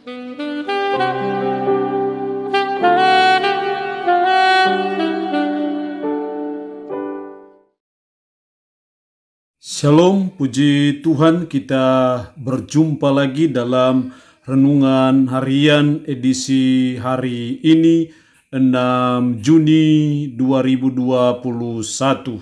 Shalom, puji Tuhan, kita berjumpa lagi dalam renungan harian edisi hari ini 6 Juni 2021.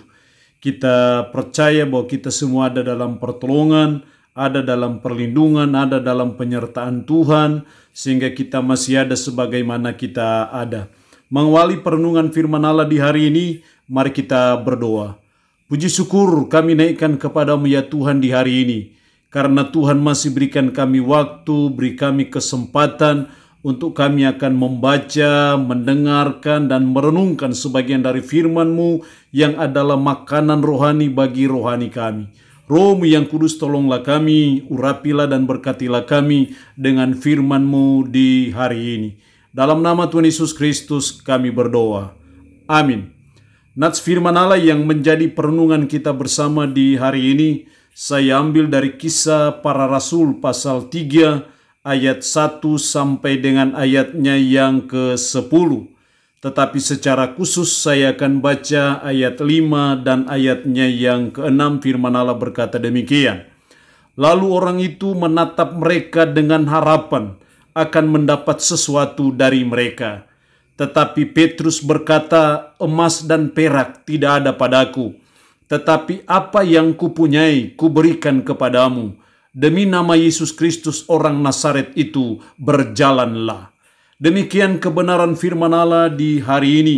Kita percaya bahwa kita semua ada dalam pertolongan, ada dalam perlindungan, ada dalam penyertaan Tuhan, sehingga kita masih ada sebagaimana kita ada. Mengawali perenungan firman Allah di hari ini, mari kita berdoa. Puji syukur kami naikkan kepadamu ya Tuhan di hari ini. Karena Tuhan masih berikan kami waktu, beri kami kesempatan untuk kami akan membaca, mendengarkan, dan merenungkan sebagian dari firman-Mu yang adalah makanan rohani bagi rohani kami. Roh-Mu yang kudus, tolonglah kami, urapilah dan berkatilah kami dengan firman-Mu di hari ini. Dalam nama Tuhan Yesus Kristus kami berdoa. Amin. Nats firman Allah yang menjadi perenungan kita bersama di hari ini, saya ambil dari Kisah Para Rasul pasal 3 ayat 1 sampai dengan ayatnya yang ke-10. Tetapi secara khusus saya akan baca ayat 5 dan ayatnya yang ke-6. Firman Allah berkata demikian. Lalu orang itu menatap mereka dengan harapan akan mendapat sesuatu dari mereka. Tetapi Petrus berkata, emas dan perak tidak ada padaku, tetapi apa yang kupunyai kuberikan kepadamu. Demi nama Yesus Kristus orang Nazaret itu, berjalanlah. Demikian kebenaran firman Allah di hari ini,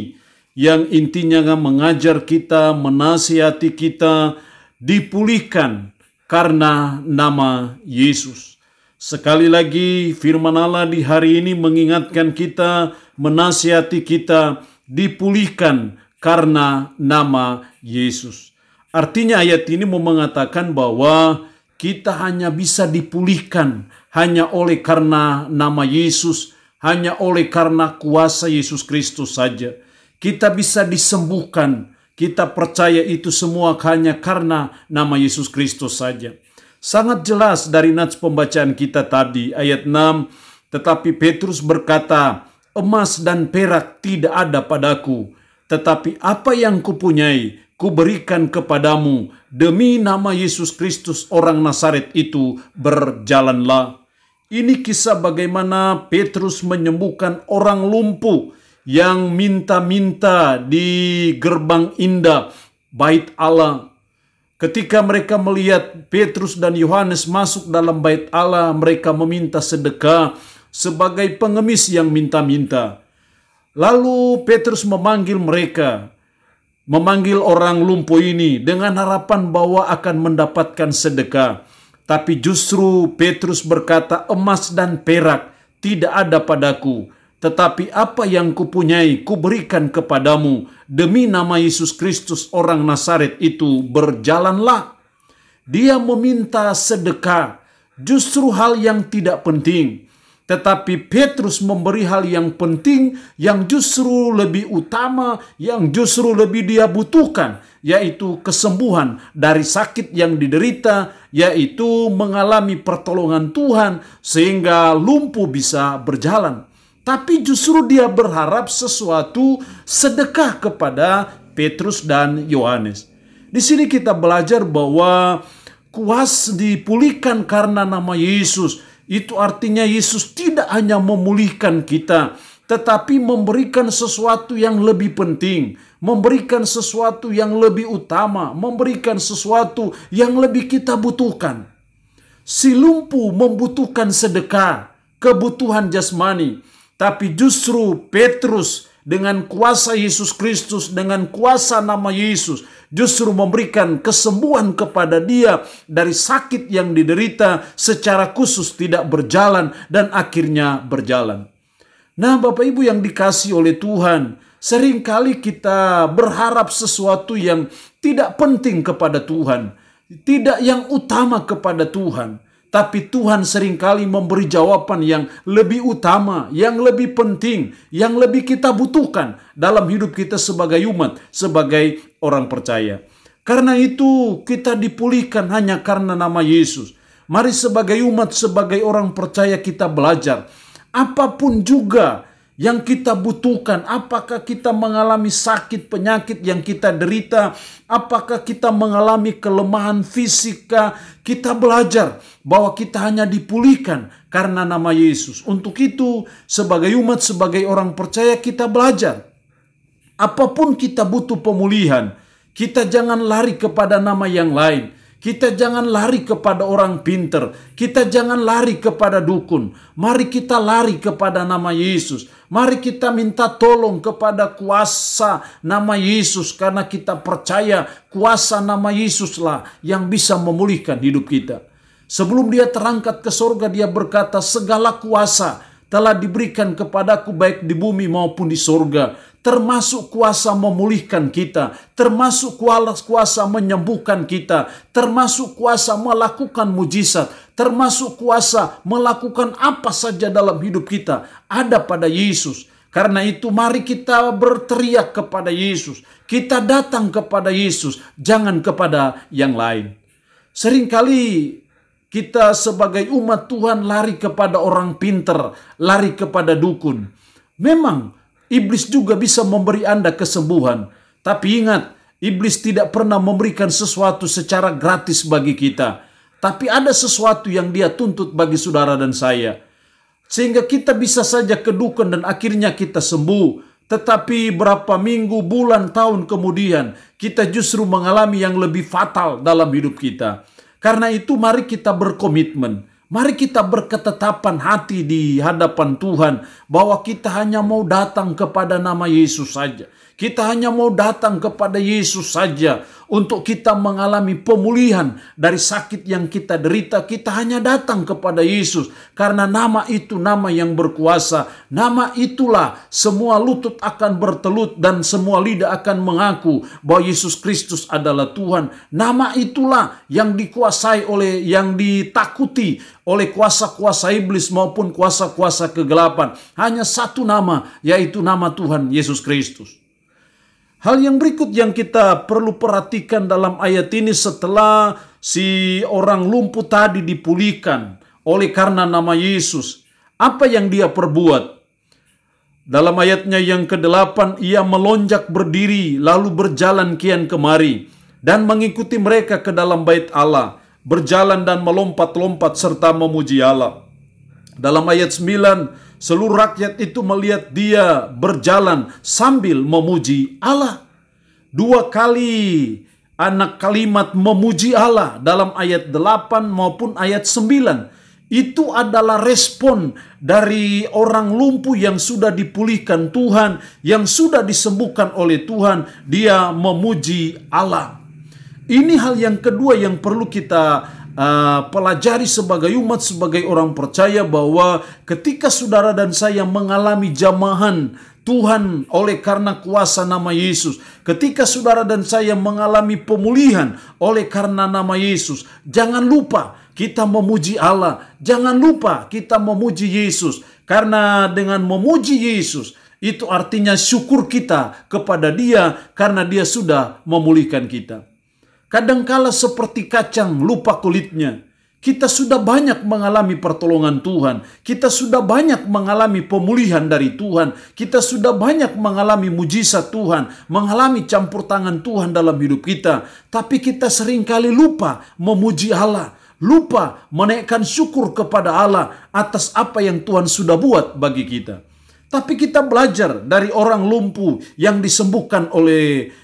yang intinya mengajar kita, menasihati kita, dipulihkan karena nama Yesus. Sekali lagi firman Allah di hari ini mengingatkan kita, menasihati kita, dipulihkan karena nama Yesus. Artinya ayat ini mau mengatakan bahwa kita hanya bisa dipulihkan hanya oleh karena nama Yesus, hanya oleh karena kuasa Yesus Kristus saja. Kita bisa disembuhkan, kita percaya itu semua hanya karena nama Yesus Kristus saja. Sangat jelas dari nats pembacaan kita tadi, ayat 6, tetapi Petrus berkata, emas dan perak tidak ada padaku, tetapi apa yang kupunyai, kuberikan kepadamu. Demi nama Yesus Kristus orang Nazaret itu, berjalanlah. Ini kisah bagaimana Petrus menyembuhkan orang lumpuh yang minta-minta di gerbang indah bait Allah. Ketika mereka melihat Petrus dan Yohanes masuk dalam bait Allah, mereka meminta sedekah sebagai pengemis yang minta-minta. Lalu Petrus memanggil mereka, memanggil orang lumpuh ini dengan harapan bahwa akan mendapatkan sedekah. Tapi justru Petrus berkata, emas dan perak tidak ada padaku, tetapi apa yang kupunyai kuberikan kepadamu. Demi nama Yesus Kristus orang Nazaret itu, berjalanlah. Dia meminta sedekah, justru hal yang tidak penting. Tetapi Petrus memberi hal yang penting, yang justru lebih utama, yang justru lebih dia butuhkan, yaitu kesembuhan dari sakit yang diderita, yaitu mengalami pertolongan Tuhan sehingga lumpuh bisa berjalan. Tapi justru dia berharap sesuatu sedekah kepada Petrus dan Yohanes. Di sini kita belajar bahwa kuasa dipulihkan karena nama Yesus. Itu artinya Yesus tidak hanya memulihkan kita, tetapi memberikan sesuatu yang lebih penting, memberikan sesuatu yang lebih utama, memberikan sesuatu yang lebih kita butuhkan. Si lumpuh membutuhkan sedekah, kebutuhan jasmani. Tapi justru Petrus dengan kuasa Yesus Kristus, dengan kuasa nama Yesus, justru memberikan kesembuhan kepada dia dari sakit yang diderita secara khusus tidak berjalan dan akhirnya berjalan. Nah, Bapak Ibu yang dikasihi oleh Tuhan, seringkali kita berharap sesuatu yang tidak penting kepada Tuhan, tidak yang utama kepada Tuhan. Tapi Tuhan seringkali memberi jawaban yang lebih utama, yang lebih penting, yang lebih kita butuhkan dalam hidup kita sebagai umat, sebagai orang percaya. Karena itu kita dipulihkan hanya karena nama Yesus. Mari sebagai umat, sebagai orang percaya kita belajar. Apapun juga yang kita butuhkan, apakah kita mengalami sakit, penyakit yang kita derita, apakah kita mengalami kelemahan fisika, kita belajar bahwa kita hanya dipulihkan karena nama Yesus. Untuk itu, sebagai umat, sebagai orang percaya kita belajar. Apapun kita butuh pemulihan, kita jangan lari kepada nama yang lain. Kita jangan lari kepada orang pinter. Kita jangan lari kepada dukun. Mari kita lari kepada nama Yesus. Mari kita minta tolong kepada kuasa nama Yesus. Karena kita percaya kuasa nama Yesuslah yang bisa memulihkan hidup kita. Sebelum dia terangkat ke sorga, dia berkata, segala kuasa telah diberikan kepadaku baik di bumi maupun di sorga. Termasuk kuasa memulihkan kita, termasuk kuasa menyembuhkan kita, termasuk kuasa melakukan mujizat, termasuk kuasa melakukan apa saja dalam hidup kita ada pada Yesus. Karena itu mari kita berteriak kepada Yesus, kita datang kepada Yesus, jangan kepada yang lain. Seringkali kita sebagai umat Tuhan lari kepada orang pinter, lari kepada dukun. Memang iblis juga bisa memberi Anda kesembuhan. Tapi ingat, iblis tidak pernah memberikan sesuatu secara gratis bagi kita. Tapi ada sesuatu yang dia tuntut bagi saudara dan saya. Sehingga kita bisa saja ke dukun dan akhirnya kita sembuh. Tetapi berapa minggu, bulan, tahun kemudian, kita justru mengalami yang lebih fatal dalam hidup kita. Karena itu mari kita berkomitmen. Mari kita berketetapan hati di hadapan Tuhan bahwa kita hanya mau datang kepada nama Yesus saja. Kita hanya mau datang kepada Yesus saja untuk kita mengalami pemulihan dari sakit yang kita derita. Kita hanya datang kepada Yesus karena nama itu nama yang berkuasa. Nama itulah semua lutut akan bertelut dan semua lidah akan mengaku bahwa Yesus Kristus adalah Tuhan. Nama itulah yang dikuasai oleh, yang ditakuti oleh kuasa-kuasa iblis maupun kuasa-kuasa kegelapan. Hanya satu nama, yaitu nama Tuhan Yesus Kristus. Hal yang berikut yang kita perlu perhatikan dalam ayat ini setelah si orang lumpuh tadi dipulihkan oleh karena nama Yesus. Apa yang dia perbuat? Dalam ayatnya yang ke-8, ia melonjak berdiri lalu berjalan kian kemari dan mengikuti mereka ke dalam bait Allah, berjalan dan melompat-lompat serta memuji Allah. Dalam ayat 9, seluruh rakyat itu melihat dia berjalan sambil memuji Allah. 2 kali anak kalimat memuji Allah dalam ayat 8 maupun ayat 9. Itu adalah respon dari orang lumpuh yang sudah dipulihkan Tuhan, yang sudah disembuhkan oleh Tuhan. Dia memuji Allah. Ini hal yang kedua yang perlu kita pelajari sebagai umat, sebagai orang percaya, bahwa ketika saudara dan saya mengalami jamahan Tuhan oleh karena kuasa nama Yesus, ketika saudara dan saya mengalami pemulihan oleh karena nama Yesus, jangan lupa kita memuji Allah, jangan lupa kita memuji Yesus, karena dengan memuji Yesus itu artinya syukur kita kepada Dia karena Dia sudah memulihkan kita. Kadangkala seperti kacang lupa kulitnya. Kita sudah banyak mengalami pertolongan Tuhan. Kita sudah banyak mengalami pemulihan dari Tuhan. Kita sudah banyak mengalami mujizat Tuhan. Mengalami campur tangan Tuhan dalam hidup kita. Tapi kita seringkali lupa memuji Allah. Lupa menaikkan syukur kepada Allah atas apa yang Tuhan sudah buat bagi kita. Tapi kita belajar dari orang lumpuh yang disembuhkan oleh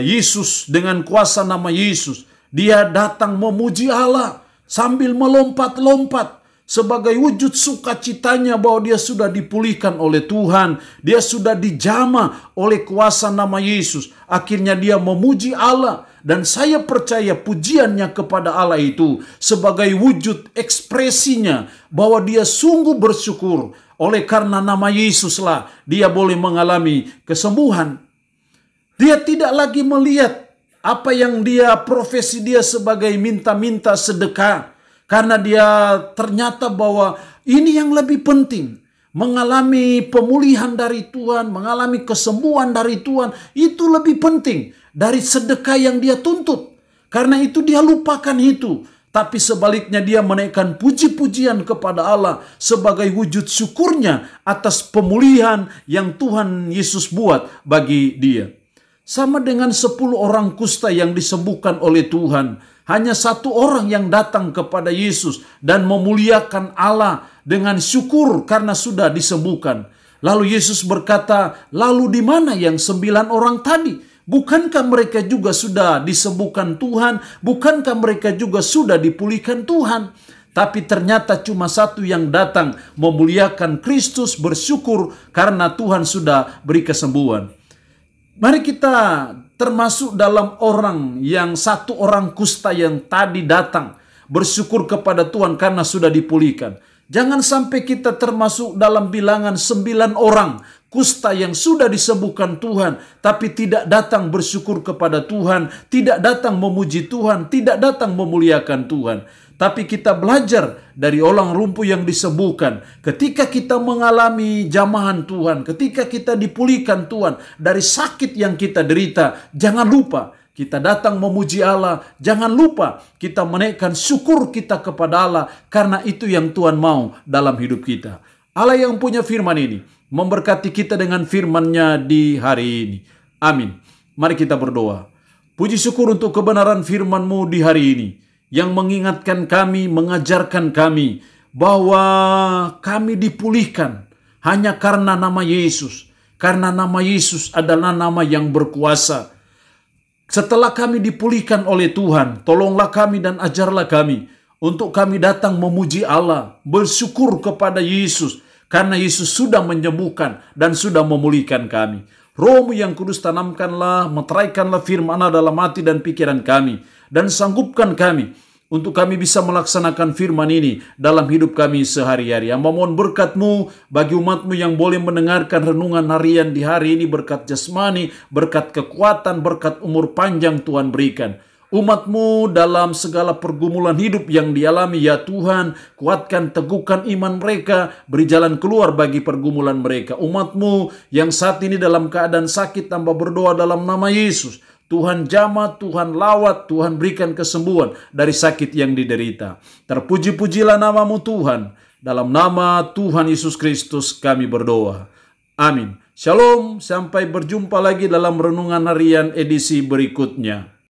Yesus dengan kuasa nama Yesus. Dia datang memuji Allah sambil melompat-lompat sebagai wujud sukacitanya bahwa dia sudah dipulihkan oleh Tuhan. Dia sudah dijamah oleh kuasa nama Yesus. Akhirnya dia memuji Allah. Dan saya percaya pujiannya kepada Allah itu sebagai wujud ekspresinya bahwa dia sungguh bersyukur. Oleh karena nama Yesuslah dia boleh mengalami kesembuhan. Dia tidak lagi melihat apa yang dia profesi dia sebagai minta-minta sedekah. Karena dia ternyata bahwa ini yang lebih penting. Mengalami pemulihan dari Tuhan, mengalami kesembuhan dari Tuhan. Itu lebih penting dari sedekah yang dia tuntut. Karena itu dia lupakan itu. tapi sebaliknya dia menaikkan puji-pujian kepada Allah sebagai wujud syukurnya atas pemulihan yang Tuhan Yesus buat bagi dia. Sama dengan 10 orang kusta yang disembuhkan oleh Tuhan. Hanya 1 orang yang datang kepada Yesus dan memuliakan Allah dengan syukur karena sudah disembuhkan. Lalu Yesus berkata, lalu di mana yang 9 orang tadi? Bukankah mereka juga sudah disembuhkan Tuhan? Bukankah mereka juga sudah dipulihkan Tuhan? Tapi ternyata cuma 1 yang datang memuliakan Kristus, bersyukur karena Tuhan sudah beri kesembuhan. Mari kita termasuk dalam orang yang 1 orang kusta yang tadi datang bersyukur kepada Tuhan karena sudah dipulihkan. Jangan sampai kita termasuk dalam bilangan 9 orang kusta yang sudah disembuhkan Tuhan, tapi tidak datang bersyukur kepada Tuhan, tidak datang memuji Tuhan, tidak datang memuliakan Tuhan. Tapi kita belajar dari orang lumpuh yang disembuhkan. Ketika kita mengalami jamahan Tuhan, ketika kita dipulihkan Tuhan dari sakit yang kita derita, jangan lupa kita datang memuji Allah. Jangan lupa kita menaikkan syukur kita kepada Allah, karena itu yang Tuhan mau dalam hidup kita. Allah yang punya firman ini memberkati kita dengan firman-Nya di hari ini. Amin. Mari kita berdoa. Puji syukur untuk kebenaran firman-Mu di hari ini, yang mengingatkan kami, mengajarkan kami bahwa kami dipulihkan hanya karena nama Yesus. Karena nama Yesus adalah nama yang berkuasa. Setelah kami dipulihkan oleh Tuhan, tolonglah kami dan ajarlah kami untuk kami datang memuji Allah, bersyukur kepada Yesus, karena Yesus sudah menyembuhkan dan sudah memulihkan kami. Roh-Mu yang kudus, tanamkanlah, meteraikanlah firman-Nya dalam hati dan pikiran kami, dan sanggupkan kami untuk kami bisa melaksanakan firman ini dalam hidup kami sehari-hari. Hamba mohon berkat-Mu bagi umat-Mu yang boleh mendengarkan renungan harian di hari ini, berkat jasmani, berkat kekuatan, berkat umur panjang Tuhan berikan. Umat-Mu dalam segala pergumulan hidup yang dialami, ya Tuhan, kuatkan, teguhkan iman mereka, beri jalan keluar bagi pergumulan mereka. Umat-Mu yang saat ini dalam keadaan sakit, hamba berdoa dalam nama Yesus, Tuhan jamah, Tuhan lawat, Tuhan berikan kesembuhan dari sakit yang diderita. Terpuji-pujilah nama-Mu Tuhan. Dalam nama Tuhan Yesus Kristus kami berdoa. Amin. Shalom, sampai berjumpa lagi dalam renungan harian edisi berikutnya.